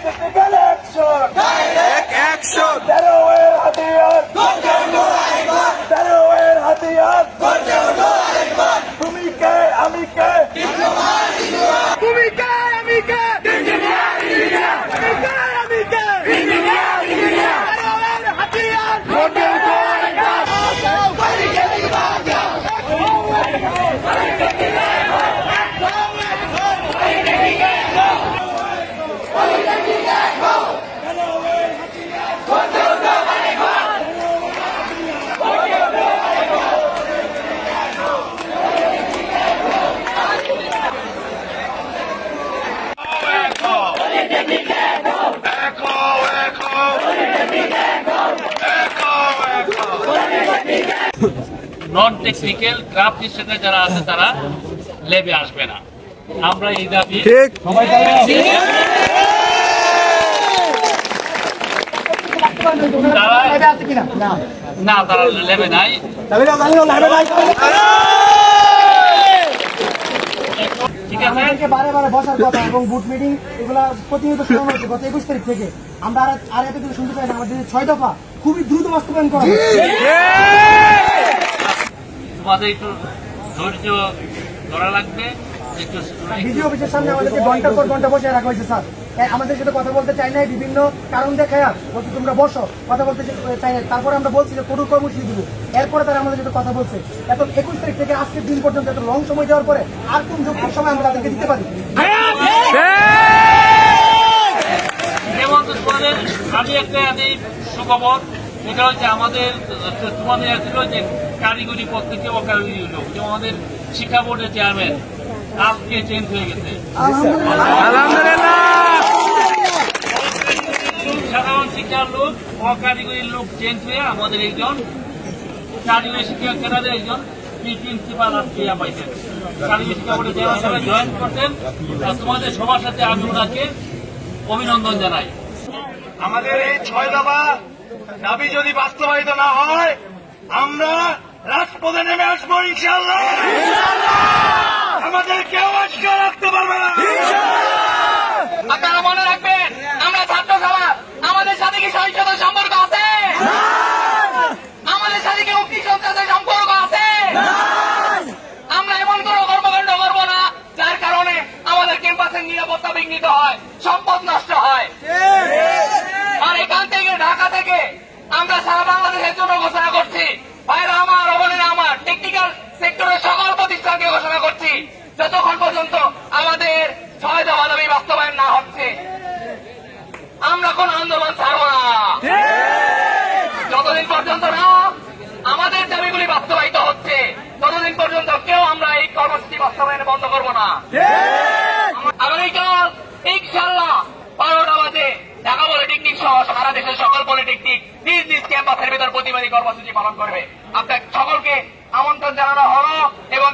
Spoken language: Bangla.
Political action. Direct action. Teroer হাতিয়ার teroer হাতিয়ার তুমি কে আমি কে তুমি কে আমি কে তুমি কে আমি কে teroer হাতিয়ার নন টেকনিক্যাল ক্রাফট স্টেটে যারা আছে তারা ল্যাবে আসবে না। আমরা এই দাবি ঠিক না, তারা ল্যাবে নাই। ঠিক আছে, বারে বারে বসার কথা এবং বুট মিটিং এগুলা প্রতিনিয়ত শোনানো হচ্ছে গত 21 তারিখ থেকে। আমরা আর এত কিছু শুনতে পাই না। আমাদের 6 দফা খুবই দ্রুত বাস্তবায়ন করা হচ্ছে। তোমাদের একটু ধৈর্য ধরা লাগবে। বিডিও অফিসের সামনে আমাদেরকে ঘন্টার পর ঘন্টা বসে রাখা হয়েছে স্যার। আমাদের সাথে কথা বলতে চাই না, বিভিন্ন কারণ দেখায় বলছি তোমরা বসো, কথা বলতে চাই না। তারপরে আমরা বলছি যে কঠোর কর্মসূচি দিব, এরপরে তারা আমাদের সাথে কথা বলছে। এত 21 তারিখ থেকে আজকের দিন পর্যন্ত এত লং সময় দেওয়ার পরে আর কোন যৌক্তিক সময় আমরা তাদেরকে দিতে পারি? যেমন তোমাদের আমি একটা সুখবর, সেটা হচ্ছে আমাদের তোমাদের যে কারিগরি পদ থেকে অকারিগরি লোক, যেমন আমাদের শিক্ষা বোর্ডের চেয়ারম্যান আজকে চেঞ্জ হয়ে গেছে। সাধারণ শিক্ষার লোক অকারিগরি লোক চেঞ্জ হয়ে আমাদের একজন কারিগরি শিক্ষা কেন্দ্রের একজন প্রিন্সিপাল আজকে পাইছেন। কারিগরি শিক্ষা বোর্ডের চেয়ারম্যান জয়েন করছেন। তোমাদের সবার সাথে আমি ওনাকে অভিনন্দন জানাই। আমাদের এই 6 দফা দাবি যদি বাস্তবায়িত না হয় আমরা রাজপথে নেমে আসবো ইনশাআল্লাহ। আমাদের কেউ আটকে রাখতে পারবে না। আপনারা মনে রাখবেন, আমরা ছাত্র সমাজ, আমাদের সাথে কি সহিংসতার সম্পর্ক আছে? আমাদের সাথে কি মুক্তি সন্ত্রাসের সম্পর্ক আছে? আমরা এমন কোন কর্মকাণ্ড করবো না যার কারণে আমাদের ক্যাম্পাসের নিরাপত্তা বিঘ্নিত হয়, সম্পদ নষ্ট হয়। আর এখান থেকে ঢাকা থেকে আমরা সারা বাংলাদেশের জন্য ঘোষণা করছি, ভাইরা আমার, অবনেরা আমার, টেকনিক্যাল সেক্টরের সকল প্রতিষ্ঠানকে ঘোষণা করছি, যতক্ষণ পর্যন্ত আমাদের 6 দফা দাবি বাস্তবায়ন না হচ্ছে আমরা কোন আন্দোলন ছাড়ব না। যতদিন পর্যন্ত না আমাদের দাবিগুলি বাস্তবায়িত হচ্ছে ততদিন পর্যন্ত কেউ আমরা এই কর্মসূচি বাস্তবায়নে বন্ধ করব না। আগামীকাল ইনশাআল্লাহ 12টা বাজে ঢাকা পলিটেকনিক সহ সারা দেশের সকল পলিটেকনিক নিজ নিজ ক্যাম্পাসের ভেতর প্রতিবাদী কর্মসূচি পালন করবে। আপনার সকলকে আমন্ত্রণ জানানো হলো এবং